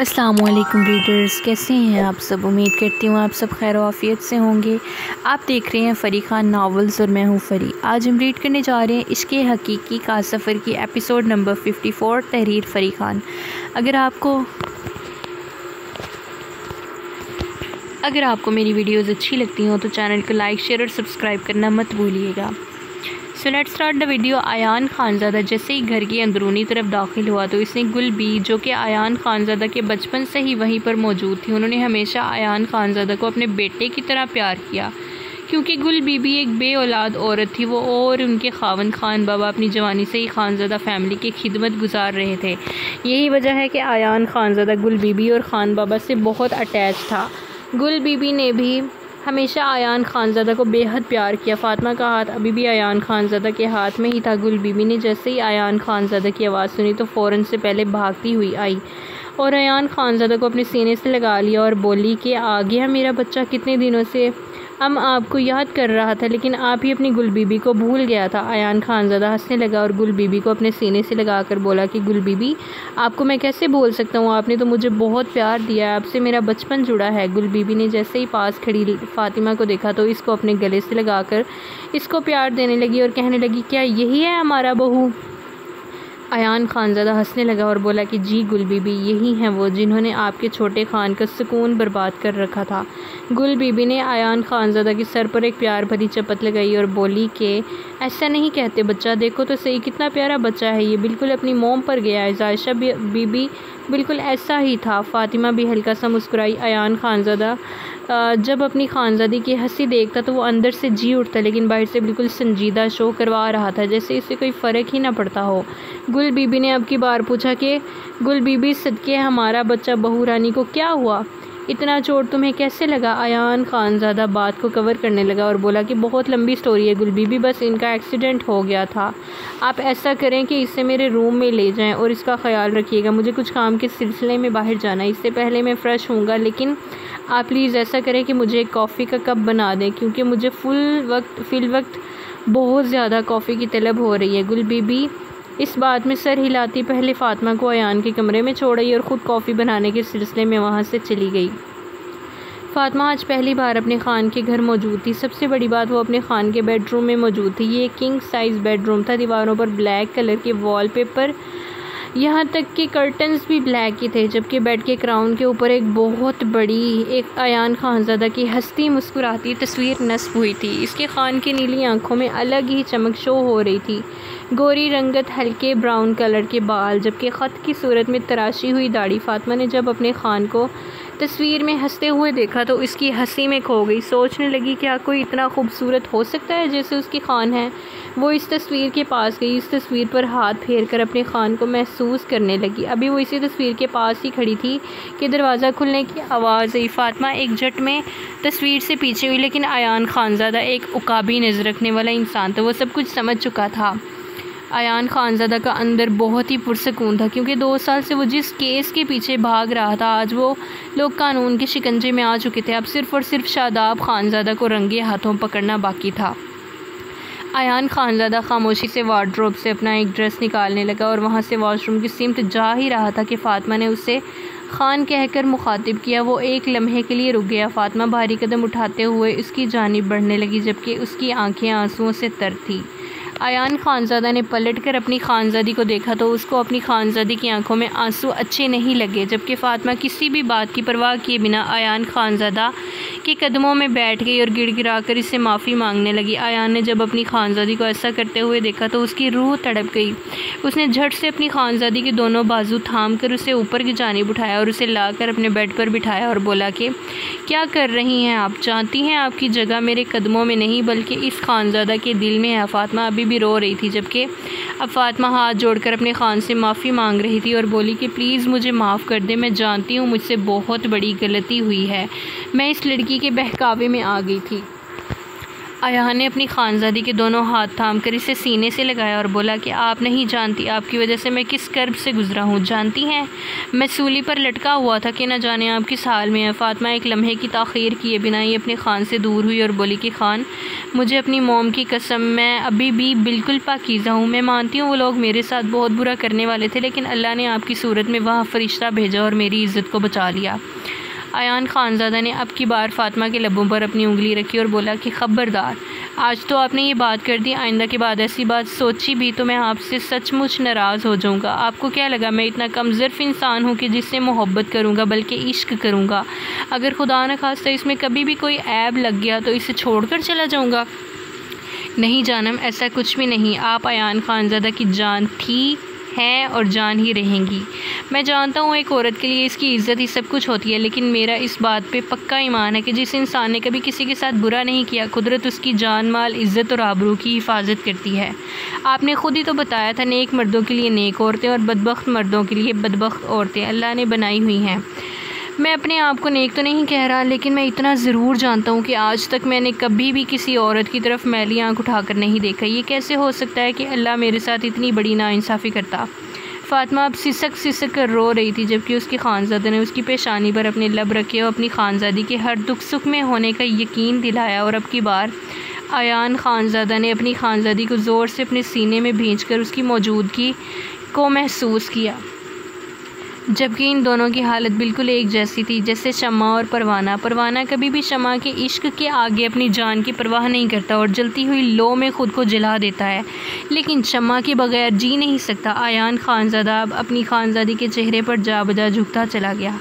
अस्सलामुअलैकुम रीडर्स, कैसे हैं आप सब। उम्मीद करती हूँ आप सब खैर आफियत से होंगे। आप देख रहे हैं फ़री खान नावल्स और मैं हूँ फ़री। आज हम रीड करने जा रहे हैं इश्क़े हकीकी का सफ़र की एपिसोड नंबर 54, तहरीर फ़री खान। अगर आपको मेरी वीडियोस अच्छी लगती हों तो चैनल को लाइक, शेयर और सब्सक्राइब करना मत भूलिएगा। So let's start the video. Ayaan Khanzada जैसे ही घर की अंदरूनी तरफ दाखिल हुआ तो इसने गुल बी, जो कि आयान खानज़ादा के बचपन से ही वहीं पर मौजूद थी, उन्होंने हमेशा आयान खानज़ादा को अपने बेटे की तरह प्यार किया। क्योंकि गुल बीबी एक बे औलाद औरत थी, वो और उनके खावन खान बाबा अपनी जवानी से ही खानज़ादा फैमिली की खिदमत गुजार रहे थे। यही वजह है कि आयान खानज़ादा गुल बीबी और खान बाबा से बहुत अटैच था। गुल बीबी ने भी हमेशा आयान खानज़ादा को बेहद प्यार किया। फ़ातिमा का हाथ अभी भी आयान खानज़ादा के हाथ में ही था। गुल बीबी ने जैसे ही आयान खानज़ादा की आवाज़ सुनी तो फ़ौरन से पहले भागती हुई आई और आयान खानज़ादा को अपने सीने से लगा लिया और बोली कि आ गया मेरा बच्चा। कितने दिनों से हम आपको याद कर रहा था, लेकिन आप ही अपनी गुल बीबी को भूल गया था। आयान खानज़ादा हंसने लगा और गुल बीबी को अपने सीने से लगाकर बोला कि गुल बीबी, आपको मैं कैसे भूल सकता हूँ, आपने तो मुझे बहुत प्यार दिया है, आपसे मेरा बचपन जुड़ा है। गुल बीबी ने जैसे ही पास खड़ी फ़ातिमा को देखा तो इसको अपने गले से लगाकर इसको प्यार देने लगी और कहने लगी, क्या यही है हमारा बहू। आयान खानज़ादा हंसने लगा और बोला कि जी गुल बीबी, यही हैं वो जिन्होंने आपके छोटे खान का सुकून बर्बाद कर रखा था। गुल बीबी ने आयान खानज़ादा के सर पर एक प्यार भरी चपत लगाई और बोली कि ऐसा नहीं कहते बच्चा, देखो तो सही कितना प्यारा बच्चा है, ये बिल्कुल अपनी मोम पर गया है। जायशा बीबी बिल्कुल ऐसा ही था। फ़ातिमा भी हल्का सा मुस्कुराई। आयान खानज़ादा जब अपनी खानज़ादी की हंसी देखता तो वो अंदर से जी उठता, लेकिन बाहर से बिल्कुल संजीदा शो करवा रहा था, जैसे इससे कोई फ़र्क ही ना पड़ता हो। गुल बीबी ने अब की बार पूछा कि गुल बीबी, सदके हमारा बच्चा बहू रानी को क्या हुआ, इतना चोट तुम्हें कैसे लगा। आयान खानज़ादा बात को कवर करने लगा और बोला कि बहुत लंबी स्टोरी है गुल बीबी, बस इनका एक्सीडेंट हो गया था। आप ऐसा करें कि इसे मेरे रूम में ले जाएं और इसका ख़याल रखिएगा, मुझे कुछ काम के सिलसिले में बाहर जाना है, इससे पहले मैं फ़्रेश होऊंगा, लेकिन आप प्लीज़ ऐसा करें कि मुझे एक कॉफ़ी का कप बना दें, क्योंकि मुझे फ़िल वक्त बहुत ज़्यादा कॉफ़ी की तलब हो रही है। गुल बीबी इस बात में सर हिलाती पहले फ़ातिमा को आयान के कमरे में छोड़ आई और ख़ुद कॉफ़ी बनाने के सिलसिले में वहाँ से चली गई। फ़ातिमा आज पहली बार अपने खान के घर मौजूद थी। सबसे बड़ी बात, वो अपने खान के बेडरूम में मौजूद थी। ये किंग साइज़ बेडरूम था। दीवारों पर ब्लैक कलर के वॉलपेपर, यहाँ तक कि कर्टन्स भी ब्लैक ही थे, जबकि बेड के क्राउन के ऊपर एक बहुत बड़ी एक आयान खानज़ादा की हंसती मुस्कुराती तस्वीर नस्ब हुई थी। इसके खान की नीली आंखों में अलग ही चमक शो हो रही थी। गोरी रंगत, हल्के ब्राउन कलर के बाल, जबकि ख़त की सूरत में तराशी हुई दाढ़ी। फ़ातिमा ने जब अपने खान को तस्वीर में हंसते हुए देखा तो इसकी हंसी में खो गई। सोचने लगी, क्या कोई इतना खूबसूरत हो सकता है जैसे उसकी खान है। वो इस तस्वीर के पास गई, इस तस्वीर पर हाथ फेर कर अपने खान को महसूस करने लगी। अभी वो इसी तस्वीर के पास ही खड़ी थी कि दरवाज़ा खुलने की आवाज़ आई। फ़ातिमा एक झट में तस्वीर से पीछे हुई, लेकिन आयान खानज़ादा एक उकाबी नज़र रखने वाला इंसान था, वो सब कुछ समझ चुका था। आयान खानज़ादा का अंदर बहुत ही पुरसकून था, क्योंकि 2 साल से वो जिस केस के पीछे भाग रहा था, आज वो लोग कानून के शिकंजे में आ चुके थे। अब सिर्फ़ और सिर्फ शादाब खानज़ादा को रंगे हाथों पकड़ना बाकी था। आयान खानज़ादा खामोशी से वार्डरोब से अपना एक ड्रेस निकालने लगा और वहाँ से वॉशरूम की सिमत जा ही रहा था कि फ़ातिमा ने उसे खान कहकर मुखातिब किया। वो एक लम्हे के लिए रुक गया। फ़ातिमा भारी कदम उठाते हुए उसकी जानिब बढ़ने लगी, जबकि उसकी आंखें आंसुओं से तर थीं। आयान खानज़ादा ने पलटकर अपनी खानज़ादी को देखा तो उसको अपनी खानज़ादी की आंखों में आंसू अच्छे नहीं लगे, जबकि फ़ातिमा किसी भी बात की परवाह किए बिना आयान खानज़ादा के कदमों में बैठ गई और गिड़गिड़ाकर इससे माफ़ी मांगने लगी। आयान ने जब अपनी खानज़ादी को ऐसा करते हुए देखा तो उसकी रूह तड़प गई। उसने झट से अपनी खानज़ादी के दोनों बाजू थाम कर उसे ऊपर की जानिब उठाया और उसे लाकर अपने बेड पर बिठाया और बोला कि क्या कर रही हैं आप, जानती हैं आपकी जगह मेरे कदमों में नहीं बल्कि इस खानज़ादा के दिल में है। फ़ातिमा अभी भी रो रही थी, जबकि अब फ़ातिमा हाथ जोड़कर अपने खान से माफ़ी मांग रही थी और बोली कि प्लीज़ मुझे माफ़ कर दे, मैं जानती हूँ मुझसे बहुत बड़ी गलती हुई है, मैं इस लड़की के बहकावे में आ गई थी। आयान ने अपनी खानज़ादी के दोनों हाथ थामकर इसे सीने से लगाया और बोला कि आप नहीं जानती आपकी वजह से मैं किस कर्ब से गुज़रा हूँ। जानती हैं मैं सूली पर लटका हुआ था कि न जाने आप किस हाल में हैं। फ़ातिमा एक लम्हे की ताख़ीर किए बिना ही अपने खान से दूर हुई और बोली कि खान, मुझे अपनी मॉम की कसम, मैं अभी भी बिल्कुल पाकीज़ा हूँ। मैं मानती हूँ वो लोग मेरे साथ बहुत बुरा करने वाले थे, लेकिन अल्लाह ने आपकी सूरत में वहाँ फ़रिश्ता भेजा और मेरी इज़्ज़त को बचा लिया। अयान खानज़ादा ने अब की बार फ़ातिमा के लबों पर अपनी उंगली रखी और बोला कि ख़बरदार, आज तो आपने ये बात कर दी, आइंदा के बाद ऐसी बात सोची भी तो मैं आपसे सचमुच नाराज़ हो जाऊँगा। आपको क्या लगा मैं इतना कमज़ोर इंसान हूँ कि जिससे मोहब्बत करूँगा, बल्कि इश्क करूँगा? अगर खुदा न खास्ता इसमें कभी भी कोई ऐब लग गया तो इसे छोड़कर चला जाऊँगा? नहीं जानम, ऐसा कुछ भी नहीं। आप अयान खानज़ादा की जान थी, हैं और जान ही रहेंगी। मैं जानता हूँ एक औरत के लिए इसकी इज़्ज़त ही सब कुछ होती है, लेकिन मेरा इस बात पे पक्का ईमान है कि जिस इंसान ने कभी किसी के साथ बुरा नहीं किया, कुदरत उसकी जान माल, इज़्ज़त और आबरू की हिफाजत करती है। आपने खुद ही तो बताया था, नेक मर्दों के लिए नेक औरतें और बदबख्त मर्दों के लिए बदबख्त औरतें अल्लाह ने बनाई हुई हैं। मैं अपने आप को नेक तो नहीं कह रहा, लेकिन मैं इतना ज़रूर जानता हूँ कि आज तक मैंने कभी भी किसी औरत की तरफ मैली आँख उठाकर नहीं देखा। ये कैसे हो सकता है कि अल्लाह मेरे साथ इतनी बड़ी नाइंसाफ़ी करता? फ़ातिमा अब सिसक कर रो रही थी, जबकि उसकी खानज़ादा ने उसकी पेशानी पर अपने लब रखे और अपनी खानज़ादी के हर दुख सुख में होने का यकीन दिलाया। और अब की बार अयान खानज़ादा ने अपनी खानज़ादी को ज़ोर से अपने सीने में भींचकर उसकी मौजूदगी को महसूस किया, जबकि इन दोनों की हालत बिल्कुल एक जैसी थी, जैसे शम्मा और परवाना। परवाना कभी भी शम्मा के इश्क के आगे अपनी जान की परवाह नहीं करता और जलती हुई लो में ख़ुद को जला देता है, लेकिन शम्मा के बगैर जी नहीं सकता। अयान खानज़ादा अब अपनी खानज़ादी के चेहरे पर जा बजा झुकता चला गया।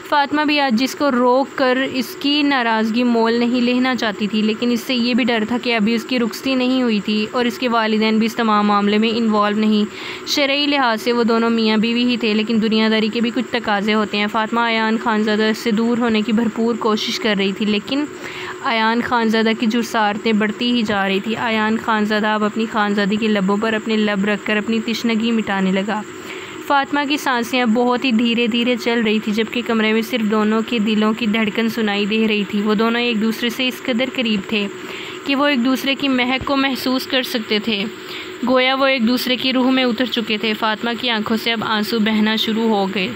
फ़ातिमा भी आज जिसको रोक कर इसकी नाराज़गी मोल नहीं लेना चाहती थी, लेकिन इससे ये भी डर था कि अभी उसकी रुखसती नहीं हुई थी और इसके वालिदैन भी इस तमाम मामले में इन्वॉल्व नहीं। शरई लिहाज से वो दोनों मियाँ बीवी ही थे, लेकिन दुनियादारी के भी कुछ तकाज़े होते हैं। फ़ातिमा अयान खानज़ादा से दूर होने की भरपूर कोशिश कर रही थी, लेकिन अयान खानज़ादा की जुर्सारतें बढ़ती ही जा रही थी। अयान खानज़ादा अब अपनी खानज़ादी के लबों पर अपने लब रख कर अपनी तिश्नगी मिटाने लगा। फ़ातिमा की सांसें अब बहुत ही धीरे धीरे चल रही थी, जबकि कमरे में सिर्फ दोनों के दिलों की धड़कन सुनाई दे रही थी। वो दोनों एक दूसरे से इस कदर करीब थे कि वो एक दूसरे की महक को महसूस कर सकते थे, गोया वो एक दूसरे की रूह में उतर चुके थे। फ़ातिमा की आंखों से अब आंसू बहना शुरू हो गए,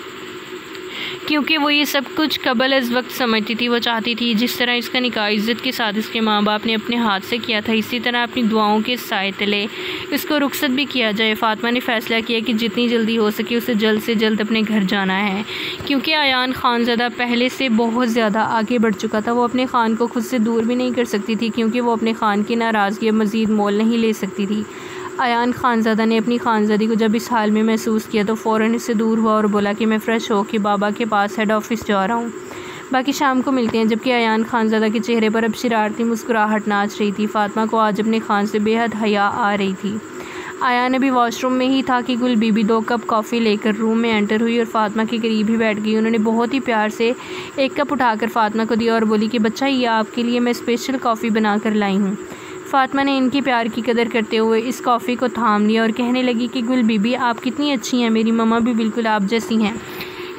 क्योंकि वो ये सब कुछ कबल अज़ वक्त समझती थी। वो चाहती थी जिस तरह इसका निकाह इज़्ज़त के साथ इसके माँ बाप ने अपने हाथ से किया था, इसी तरह अपनी दुआओं के साए तले इसको रुखसत भी किया जाए। फ़ातिमा ने फ़ैसला किया कि जितनी जल्दी हो सके उसे जल्द से जल्द अपने घर जाना है, क्योंकि अयान खानज़ादा पहले से बहुत ज़्यादा आगे बढ़ चुका था। वो अपने ख़ान को खुद से दूर भी नहीं कर सकती थी, क्योंकि वो अपने ख़ान की नाराज़गी अब मज़ीद मोल नहीं ले सकती थी। अयान खानज़ादा ने अपनी खानज़ादी को जब इस हाल में महसूस किया तो फ़ौरन इससे दूर हुआ और बोला कि मैं फ़्रेश हो के बाबा के पास हेड ऑफ़िस जा रहा हूँ, बाकी शाम को मिलते हैं। जबकि अयान खानज़ादा के चेहरे पर अब शरारती मुस्कुराहट नाच रही थी। फ़ातिमा को आज अपने खान से बेहद हया आ रही थी। अयान अभी वॉशरूम में ही था कि गुल बीबी 2 कप कॉफ़ी लेकर रूम में एंटर हुई और फ़ातिमा के करीब ही बैठ गई। उन्होंने बहुत ही प्यार से एक कप उठाकर फ़ातिमा को दिया और बोली कि बच्चा, ये आपके लिए मैं स्पेशल कॉफ़ी बना कर लाई हूँ। फ़ातिमा ने इनकी प्यार की कदर करते हुए इस कॉफ़ी को थाम लिया और कहने लगी कि गुल बीबी, आप कितनी अच्छी हैं, मेरी मम्मा भी बिल्कुल आप जैसी हैं।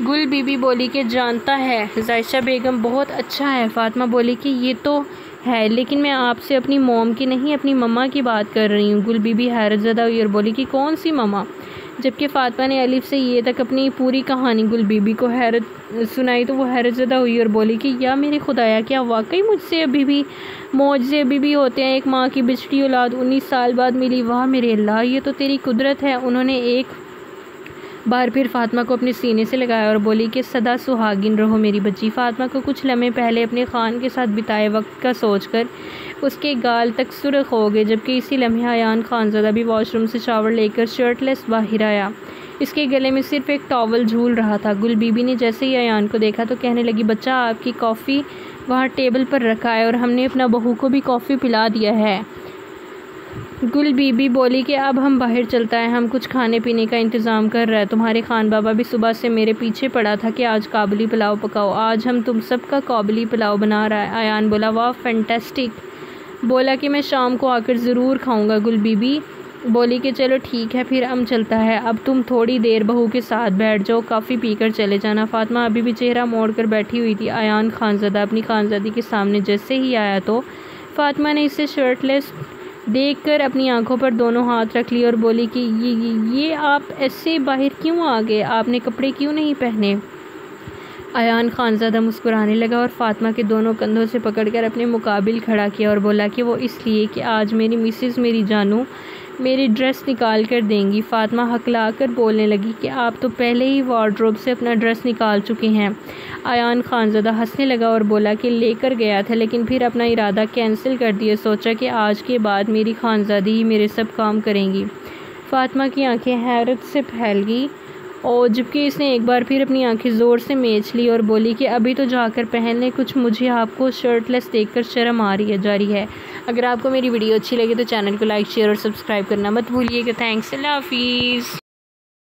गुल बीबी बोली कि जानता है जायशा बेगम बहुत अच्छा है। फ़ातिमा बोली कि ये तो है, लेकिन मैं आपसे अपनी मॉम की नहीं अपनी मम्मा की बात कर रही हूँ। गुल बीबी हैरत ज़दा हुई और बोली कि कौन सी मम्मा? जबकि फ़ातिमा ने अलिफ से ये तक अपनी पूरी कहानी गुल बीबी को हैरत सुनाई तो वो हैरत ज़दा हुई और बोली कि या मेरे खुदाया, क्या वाकई मुझसे अभी भी मौजज़े अभी भी होते हैं? एक माँ की बिछड़ी औलाद 19 साल बाद मिली, वाह मेरे अल्लाह, ये तो तेरी कुदरत है। उन्होंने एक बार फिर फ़ातिमा को अपने सीने से लगाया और बोली कि सदा सुहागिन रहो मेरी बच्ची। फ़ातिमा को कुछ लम्हे पहले अपने ख़ान के साथ बिताए वक्त का सोचकर उसके गाल तक सुर्ख हो गए, जबकि इसी लम्हे अयान खानज़ादा भी वॉशरूम से शावर लेकर शर्टलेस बाहर आया। इसके गले में सिर्फ एक टॉवल झूल रहा था। गुल बीबी ने जैसे ही अयान को देखा तो कहने लगी, बच्चा, आपकी कॉफ़ी वहाँ टेबल पर रखा है और हमने अपना बहू को भी कॉफ़ी पिला दिया है। गुल बीबी बोली कि अब हम बाहर चलता है, हम कुछ खाने पीने का इंतज़ाम कर रहे हैं। तुम्हारे खान बाबा भी सुबह से मेरे पीछे पड़ा था कि आज काबुली पुलाव पकाओ। आज हम तुम सब का काबुली पुलाव बना रहा है। अयान बोला, वाह फैंटास्टिक। बोला कि मैं शाम को आकर ज़रूर खाऊंगा। गुल बीबी बोली कि चलो ठीक है, फिर हम चलता है। अब तुम थोड़ी देर बहू के साथ बैठ जाओ, कॉफ़ी पीकर चले जाना। फ़ातिमा अभी भी चेहरा मोड़ कर बैठी हुई थी। अयान खानज़ादा अपनी खानज़ादी के सामने जैसे ही आया तो फ़ातिमा ने इसे शर्टलेस देखकर अपनी आंखों पर दोनों हाथ रख लिए और बोली कि ये आप ऐसे बाहर क्यों आ गए? आपने कपड़े क्यों नहीं पहने? अयान खानज़ादा मुस्कुराने लगा और फ़ातिमा के दोनों कंधों से पकड़कर अपने मुकाबिल खड़ा किया और बोला कि वो इसलिए कि आज मेरी मिसेस मेरी जानू मेरी ड्रेस निकाल कर देंगी। फ़ातिमा हकला कर बोलने लगी कि आप तो पहले ही वार्डरोब से अपना ड्रेस निकाल चुके हैं। अयान खानज़ादा हंसने लगा और बोला कि लेकर गया था लेकिन फिर अपना इरादा कैंसिल कर दिया, सोचा कि आज के बाद मेरी खानज़ादी ही मेरे सब काम करेंगी। फ़ातिमा की आंखें हैरत से फैल गई और जबकि इसने एक बार फिर अपनी आंखें ज़ोर से मीच ली और बोली कि अभी तो जाकर पहन ले कुछ, मुझे आपको शर्टलेस देखकर शर्म आ रही है। अगर आपको मेरी वीडियो अच्छी लगे तो चैनल को लाइक शेयर और सब्सक्राइब करना मत भूलिएगा। थैंक्स, अल्लाह हाफिज़।